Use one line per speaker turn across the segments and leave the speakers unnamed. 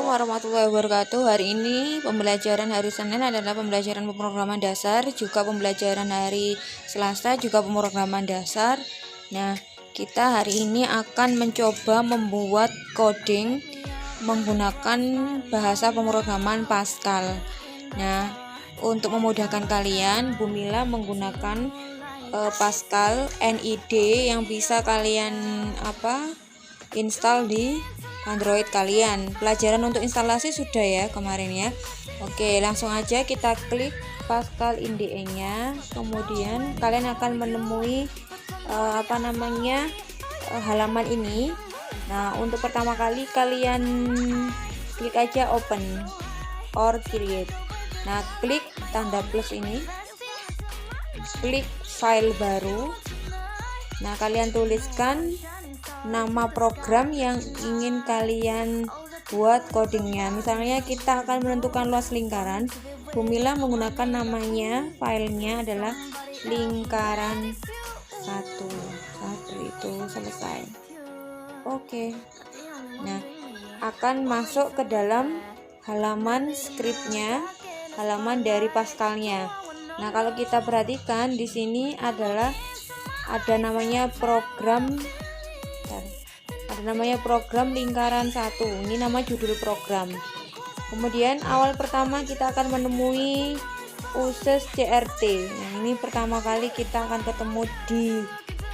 warahmatullahi wabarakatuh. Hari ini pembelajaran hari Senin adalah pembelajaran pemrograman dasar, juga pembelajaran hari Selasa juga pemrograman dasar. Nah, kita hari ini akan mencoba membuat coding menggunakan bahasa pemrograman Pascal. Nah, untuk memudahkan kalian, Bu Mila menggunakan Pascal NID yang bisa kalian install di Android kalian. Pelajaran untuk instalasi sudah ya kemarin ya. Oke, langsung aja kita klik Pascal IDE-nya. Kemudian kalian akan menemui halaman ini. Nah, untuk pertama kali kalian klik aja open or create. Nah, klik tanda plus ini. Klik file baru. Nah, kalian tuliskan nama program yang ingin kalian buat codingnya. Misalnya kita akan menentukan luas lingkaran. Bu Mila menggunakan namanya, filenya adalah lingkaran 1 itu selesai. Oke. Nah, akan masuk ke dalam halaman scriptnya, halaman dari Pascalnya. Nah, kalau kita perhatikan di sini ada namanya program lingkaran 1. Ini nama judul program. Kemudian awal pertama kita akan menemui uses CRT. Nah, ini pertama kali kita akan ketemu di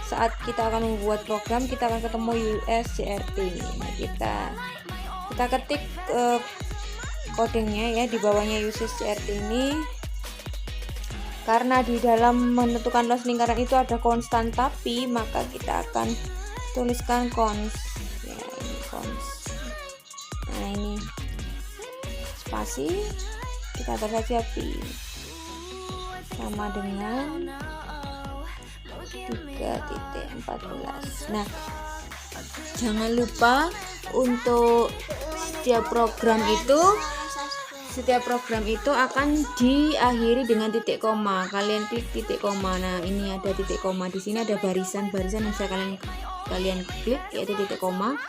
saat kita akan membuat program, kita akan ketemu US CRT. Nah, kita ketik codingnya ya di bawahnya uses CRT ini. Karena di dalam menentukan luas lingkaran itu ada konstan tapi, maka kita akan tuliskan cons. Ya, ini cons. Nah, ini spasi, kita taruh saja pi sama dengan 3.14. Nah, jangan lupa untuk setiap program itu akan diakhiri dengan titik koma. Kalian klik titik koma. Nah, ini ada titik koma. Di sini ada barisan yang bisa kalian klik, yaitu titik koma.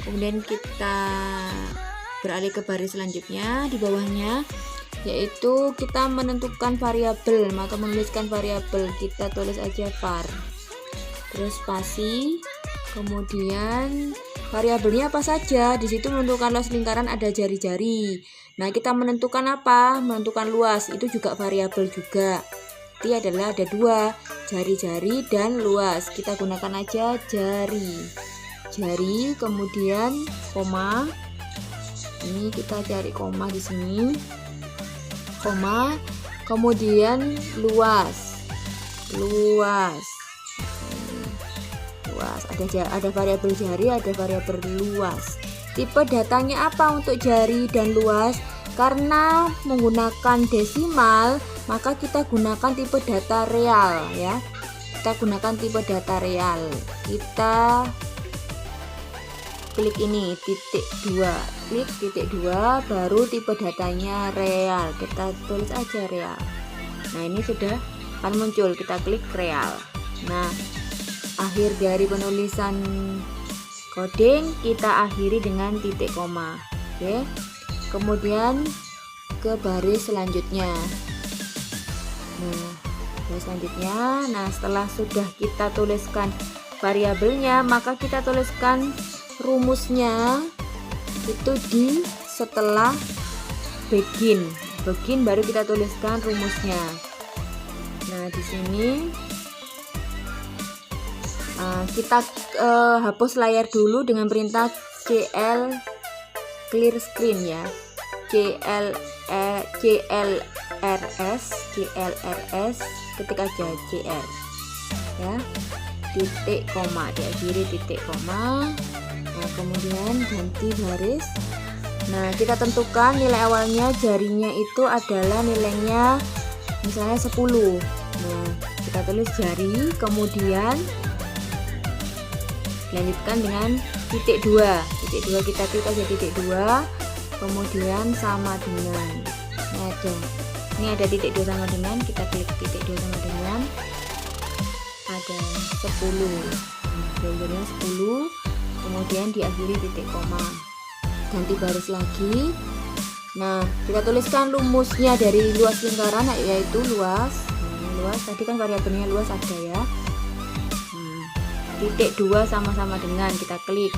Kemudian kita beralih ke baris selanjutnya di bawahnya, yaitu kita menentukan variabel. Maka menuliskan variabel, kita tulis aja var. Terus spasi. Kemudian variabelnya apa saja? Di situ menentukan luas lingkaran ada jari-jari. Nah, kita menentukan apa? Menentukan luas, itu juga variabel juga. Ini adalah ada 2, jari-jari dan luas. Kita gunakan aja jari. Jari, kemudian koma. Ini kita cari koma di sini. Koma, kemudian luas. Luas. Ada variabel jari, ada variabel luas. Tipe datanya apa untuk jari dan luas? Karena menggunakan desimal, maka kita gunakan tipe data real ya. Kita gunakan tipe data real. Kita klik ini titik 2. Klik titik 2, baru tipe datanya real. Kita tulis aja real. Nah, ini sudah akan muncul. Kita klik real. Nah, akhir dari penulisan coding kita akhiri dengan titik koma. Oke. Kemudian ke baris selanjutnya. Nah, baris selanjutnya. Nah, setelah sudah kita tuliskan variabelnya, maka kita tuliskan rumusnya itu di setelah begin baru kita tuliskan rumusnya. Nah, di sini kita hapus layar dulu dengan perintah cl clear screen ya. clrs ketik aja cr ya, titik koma, diakhiri titik koma. Nah, kemudian ganti baris. Nah, kita tentukan nilai awalnya jarinya itu adalah nilainya misalnya 10. Nah, kita tulis jari, kemudian lanjutkan dengan titik 2. Titik 2 kita klik aja titik 2, kemudian sama dengan. Ini ada titik 2 sama dengan, kita klik titik 2 sama dengan ada 10. Jawabannya 10. Kemudian diakhiri titik koma. ganti baris lagi. Nah, kita tuliskan rumusnya dari luas lingkaran, yaitu luas. Luas tadi kan variabelnya luas ada ya. Nah, titik 2 sama-sama dengan, kita klik.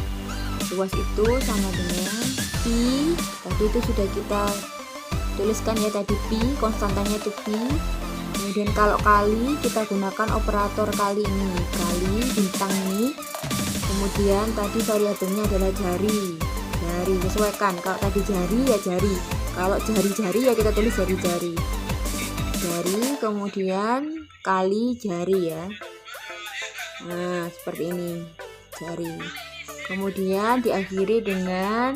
Luas itu sama dengan pi. Tadi itu sudah kita tuliskan ya, tadi pi, konstantanya itu pi. Kemudian kalau kali, kita gunakan operator kali ini, kali bintang ini. Kemudian tadi variabelnya adalah jari, sesuaikan. Kalau tadi jari ya jari, kalau jari-jari ya kita tulis jari-jari. Jari kemudian kali jari ya. Nah, seperti ini, jari. Kemudian diakhiri dengan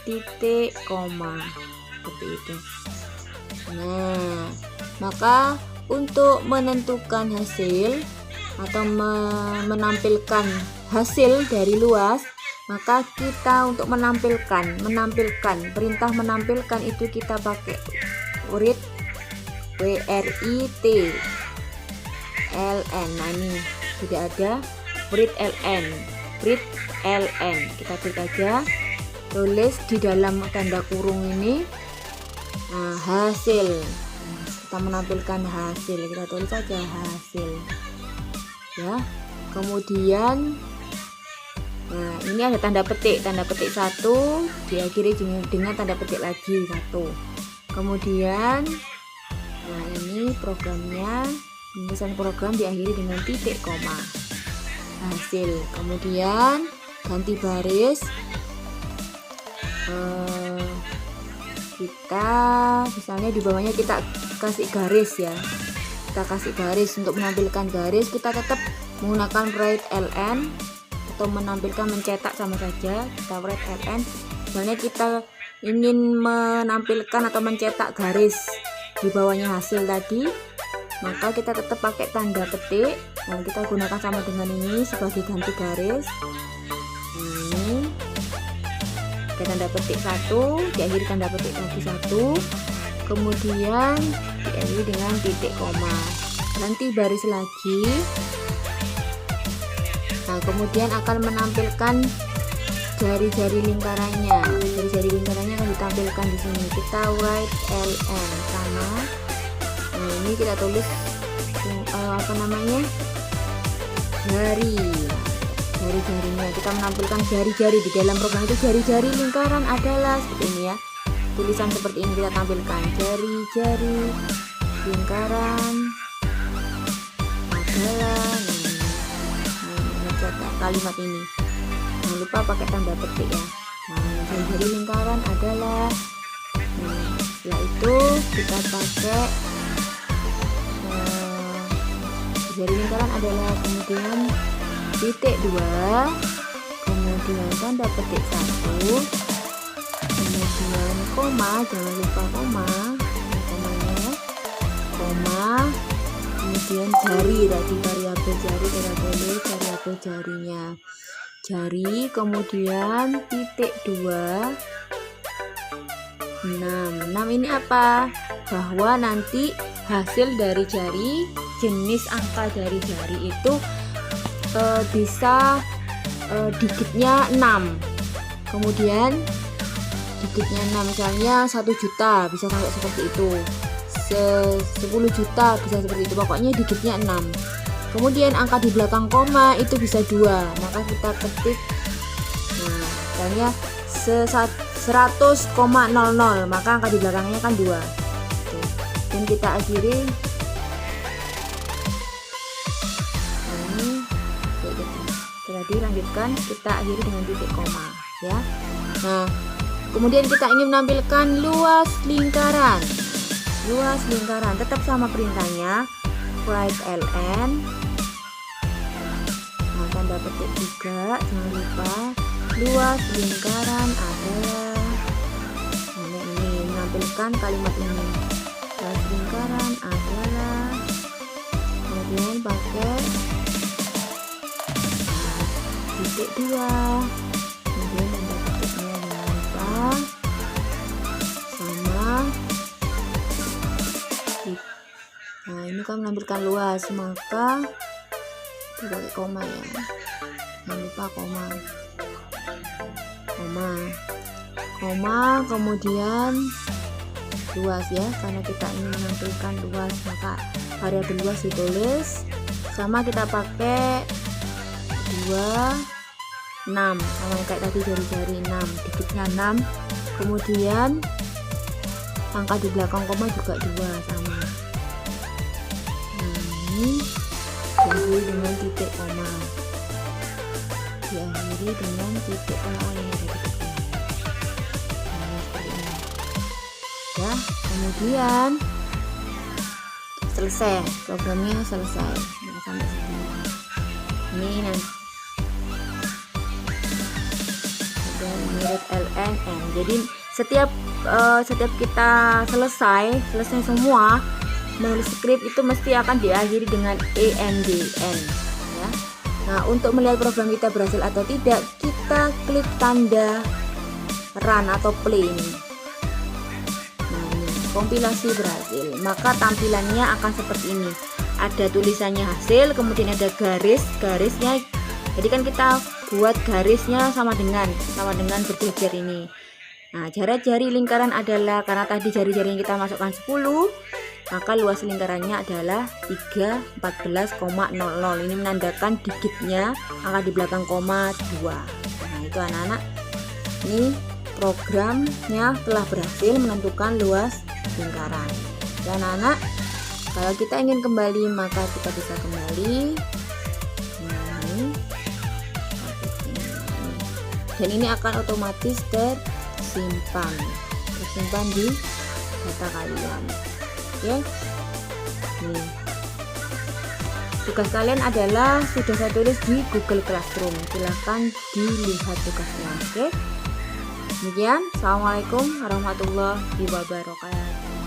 titik koma, seperti itu. Nah, maka untuk menentukan hasil atau menampilkan hasil dari luas, maka kita untuk menampilkan perintah menampilkan itu kita pakai writ, WRIT ln. Nah, ini sudah ada writ ln. Kita klik aja, tulis di dalam tanda kurung ini. Nah, hasil, kita menampilkan hasil, kita tulis saja hasil ya. Kemudian nah, ini ada tanda petik 1 diakhiri dengan tanda petik lagi 1. Kemudian nah, ini programnya, penulisan program diakhiri dengan titik koma, hasil. Kemudian ganti baris, kita misalnya di bawahnya kita kasih garis ya, kita kasih garis. Untuk menampilkan garis kita tetap menggunakan write ln, atau menampilkan mencetak sama saja, kita write ln. Misalnya kita ingin menampilkan atau mencetak garis di bawahnya hasil tadi, maka kita tetap pakai tanda petik. Nah, kita gunakan sama dengan ini sebagai ganti garis. Ini ada tanda petik 1, diakhiri tanda petik lagi 1, kemudian diakhiri dengan titik koma, nanti baris lagi. Nah, kemudian akan menampilkan jari-jari lingkarannya. Jari-jari lingkarannya akan ditampilkan di sini. Kita write ln sama. Nah, ini kita tulis jari-jarinya. Kita menampilkan jari-jari di dalam program itu. Jari-jari lingkaran adalah seperti ini ya. Tulisan seperti ini kita tampilkan, jari-jari lingkaran adalah. Kalimat ini jangan lupa pakai tanda petik ya. Nah, jari-jari lingkaran adalah. Nah, setelah itu kita pakai jari lingkaran adalah, kemudian titik 2, kemudian tanda petik 1, kemudian koma, jangan lupa komanya, kemudian jari, tadi variabel jari kita tulis variabel jarinya, jari, kemudian titik 2, 6 ini apa? Bahwa nanti hasil dari jari, jenis angka dari jari itu bisa digitnya 6. Kemudian digitnya 6, misalnya 1 juta bisa sampai seperti itu, 10 juta bisa seperti itu, pokoknya digitnya 6. Kemudian angka di belakang koma itu bisa 2, maka kita ketik, nah misalnya 100,00, maka angka di belakangnya kan 2. Dan kita akhiri. Dilanjutkan, kita akhiri dengan titik koma ya. Nah, kemudian kita ingin menampilkan luas lingkaran. Tetap sama perintahnya, write ln. Nah, tanda petik juga, jangan lupa. Luas lingkaran adalah. Nah, ini menampilkan kalimat ini. Luas lingkaran adalah. Kemudian pakai titik 2, kemudian tanda petiknya jangan lupa sama. Nah, ini kan menampilkan luas, maka pakai koma ya, jangan lupa koma. koma, kemudian luas ya, karena kita ingin menampilkan luas maka variabel luas ditulis, sama kita pakai 26 sama kayak tadi jari-jari 6, dikitnya 6, kemudian angka di belakang koma juga 2 sama. Nah ini diakhiri dengan titik koma, diakhiri dengan titik koma yang ada di depan. Nah, seperti ini ya, kemudian selesai, programnya selesai. Nah, sampai sini ini nanti udah mirip LNN. Jadi setiap kita selesai semua menulis skrip itu mesti akan diakhiri dengan ENDN ya. Nah, untuk melihat program kita berhasil atau tidak, kita klik tanda run atau play ini. Nah, ini kompilasi berhasil, maka tampilannya akan seperti ini. Ada tulisannya hasil, kemudian ada garisnya. Jadi kan kita buat garisnya sama dengan berjejer ini. Nah, jari lingkaran adalah, karena tadi jari-jari yang kita masukkan 10, maka luas lingkarannya adalah 314,00. Ini menandakan digitnya, angka di belakang koma 2. Nah, itu anak-anak, ini programnya telah berhasil menentukan luas lingkaran. Dan anak-anak, kalau kita ingin kembali maka kita bisa kembali. Dan ini akan otomatis tersimpan di data kalian. Oke. Nih. Tugas kalian adalah sudah saya tulis di Google Classroom. Silahkan dilihat tugasnya. Oke. Demikian. Assalamualaikum warahmatullahi wabarakatuh.